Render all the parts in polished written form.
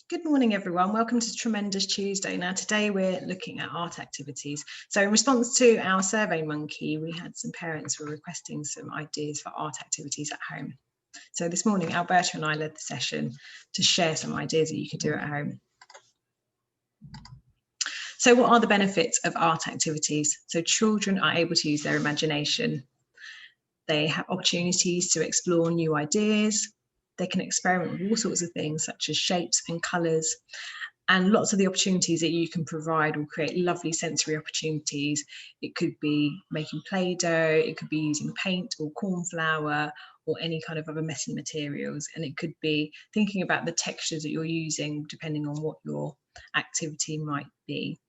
Good morning, everyone. Welcome to Tremendous Tuesday. Now, today we're looking at art activities. So in response to our Survey Monkey, we had some parents who were requesting some ideas for art activities at home. So this morning, Alberta and I led the session to share some ideas that you could do at home. So what are the benefits of art activities? So children are able to use their imagination. They have opportunities to explore new ideas. They can experiment with all sorts of things such as shapes and colours. And lots of the opportunities that you can provide will create lovely sensory opportunities. It could be making Play-Doh, it could be using paint or corn flour or any kind of other messy materials. And it could be thinking about the textures that you're using depending on what your activity might be.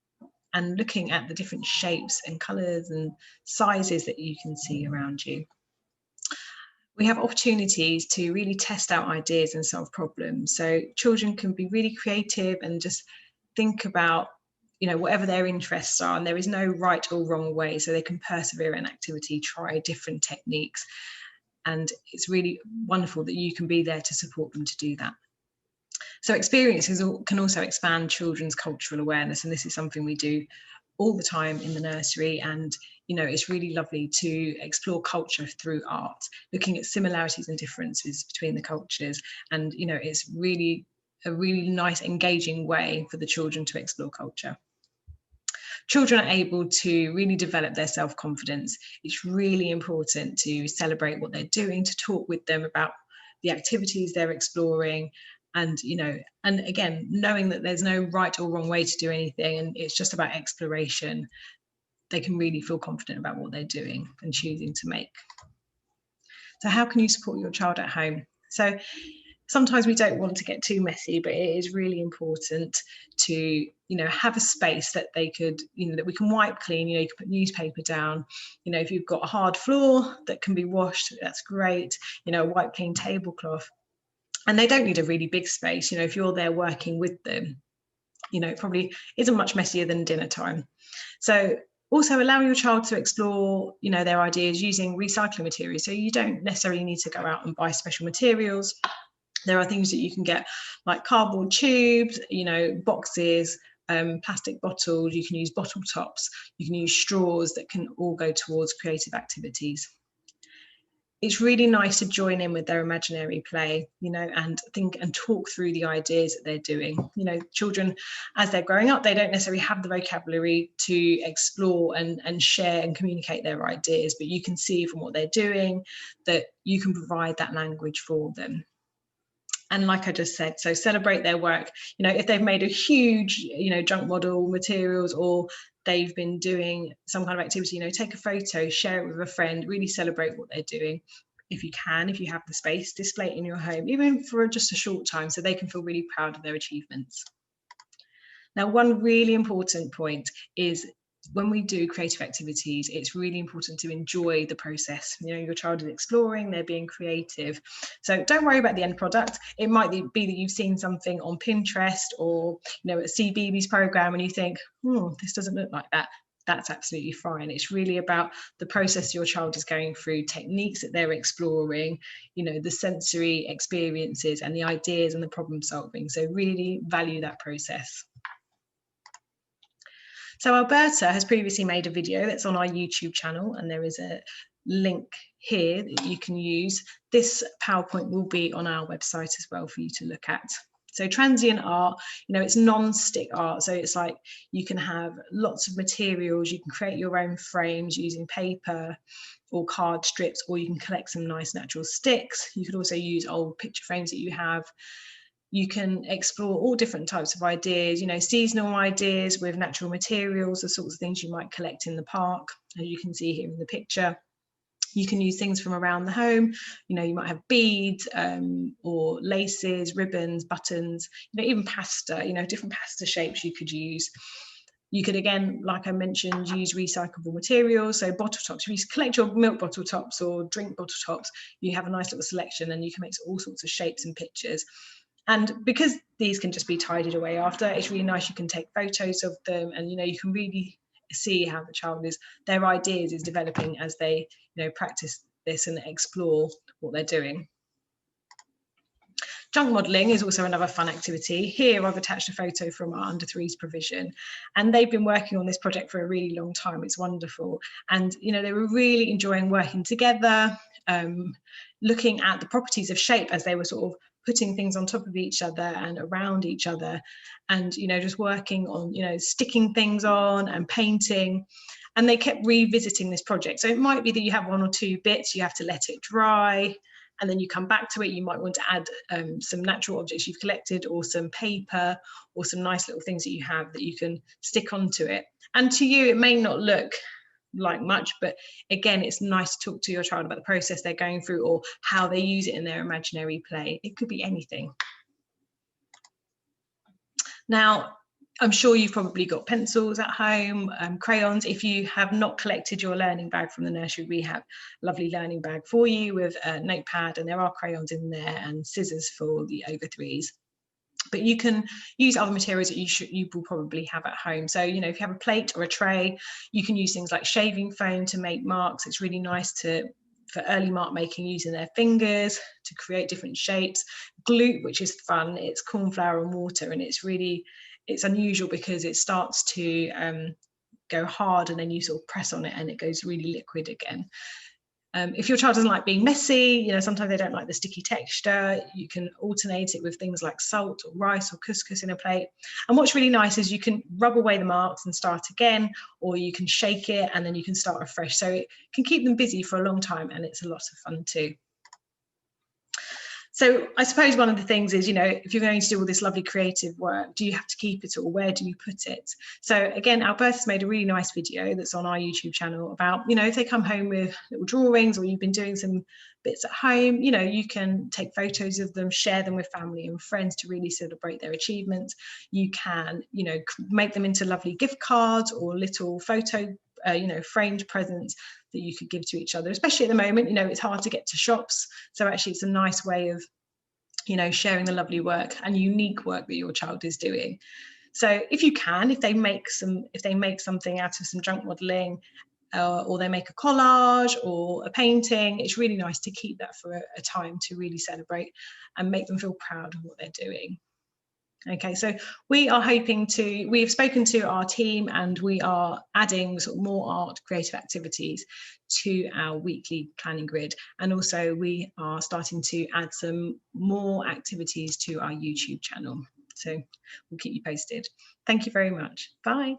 And looking at the different shapes and colours and sizes that you can see around you. We have opportunities to really test out ideas and solve problems. So children can be really creative and just think about, whatever their interests are, and there is no right or wrong way. So they can persevere in activity, try different techniques. And it's really wonderful that you can be there to support them to do that. So experiences can also expand children's cultural awareness. And this is something we do all the time in the nursery, and it's really lovely to explore culture through art, looking at similarities and differences between the cultures. And it's really a really nice, engaging way for the children to explore culture. Children are able to really develop their self-confidence. It's really important to celebrate what they're doing, to talk with them about the activities they're exploring, and and again, knowing that there's no right or wrong way to do anything, and it's just about exploration. They can really feel confident about what they're doing and choosing to make. So how can you support your child at home? So sometimes we don't want to get too messy, but it is really important to have a space that they could that we can wipe clean. You can put newspaper down. If you've got a hard floor that can be washed, that's great. A wipe clean tablecloth. And they don't need a really big space. If you're there working with them, it probably isn't much messier than dinner time. So also allow your child to explore, their ideas using recycling materials. So you don't necessarily need to go out and buy special materials. There are things that you can get like cardboard tubes, boxes, plastic bottles. You can use bottle tops. You can use straws that can all go towards creative activities. It's really nice to join in with their imaginary play, and think and talk through the ideas that they're doing. Children, as they're growing up, they don't necessarily have the vocabulary to explore and share and communicate their ideas, but you can see from what they're doing that you can provide that language for them. And like I just said, so celebrate their work. If they've made a huge, junk model materials, or they've been doing some kind of activity, take a photo, share it with a friend, really celebrate what they're doing. If you have the space, display it in your home, even for just a short time, so they can feel really proud of their achievements. Now, one really important point is when we do creative activities, it's really important to enjoy the process. Your child is exploring, they're being creative. So don't worry about the end product. It might be that you've seen something on Pinterest or, at CBeebies program and you think, this doesn't look like that. That's absolutely fine. It's really about the process your child is going through, techniques that they're exploring, the sensory experiences and the ideas and the problem solving. So really value that process. So Alberta has previously made a video that's on our YouTube channel, and there is a link here that you can use. This PowerPoint will be on our website as well for you to look at. So transient art, it's non-stick art. So it's like you can have lots of materials, you can create your own frames using paper or card strips, or you can collect some nice natural sticks. You could also use old picture frames that you have. You can explore all different types of ideas, seasonal ideas with natural materials, the sorts of things you might collect in the park, as you can see here in the picture. You can use things from around the home. You might have beads or laces, ribbons, buttons, even pasta, different pasta shapes you could use. You could, again, like I mentioned, use recyclable materials. So bottle tops, if you collect your milk bottle tops or drink bottle tops, you have a nice little selection and you can make all sorts of shapes and pictures. And because these can just be tidied away after, it's really nice. You can take photos of them and, you can really see how the child their ideas is developing as they, practice this and explore what they're doing. Junk modelling is also another fun activity. Here I've attached a photo from our under threes provision, and they've been working on this project for a really long time. It's wonderful. And, you know, they were really enjoying working together, looking at the properties of shape as they were sort of putting things on top of each other and around each other, and, you know, just working on, you know, sticking things on and painting. And they kept revisiting this project. So it might be that you have one or two bits, you have to let it dry, and then you come back to it. You might want to add some natural objects you've collected, or some paper, or some nice little things that you have that you can stick onto it. And to you, it may not look like much, but again, it's nice to talk to your child about the process they're going through, or how they use it in their imaginary play. It could be anything. Now, I'm sure you've probably got pencils at home, crayons. If you have not collected your learning bag from the nursery, we have a lovely learning bag for you with a notepad, and there are crayons in there and scissors for the over threes. But you can use other materials that you will probably have at home. So, you know, if you have a plate or a tray, you can use things like shaving foam to make marks. It's really nice for early mark making, using their fingers to create different shapes. Glue, which is fun, it's corn flour and water, and it's unusual because it starts to go hard, and then you sort of press on it and it goes really liquid again. If your child doesn't like being messy, you know, sometimes they don't like the sticky texture, you can alternate it with things like salt or rice or couscous in a plate. And what's really nice is you can rub away the marks and start again, or you can shake it and then you can start afresh. So it can keep them busy for a long time, and it's a lot of fun too. So I suppose one of the things is, you know, if you're going to do all this lovely creative work, do you have to keep it, or where do you put it? So again, Alberta's made a really nice video that's on our YouTube channel about, you know, if they come home with little drawings, or you've been doing some bits at home, you know, you can take photos of them, share them with family and friends to really celebrate their achievements. You can, you know, make them into lovely gift cards or little photo you know, framed presents that you could give to each other, especially at the moment. You know, it's hard to get to shops, so actually it's a nice way of, you know, sharing the lovely work and unique work that your child is doing. So if you can, if they make something out of some junk modelling, or they make a collage or a painting, it's really nice to keep that for a time to really celebrate and make them feel proud of what they're doing. Okay, so we've spoken to our team, and we are adding sort of more art creative activities to our weekly planning grid. And also we are starting to add some more activities to our YouTube channel. So we'll keep you posted. Thank you very much. Bye.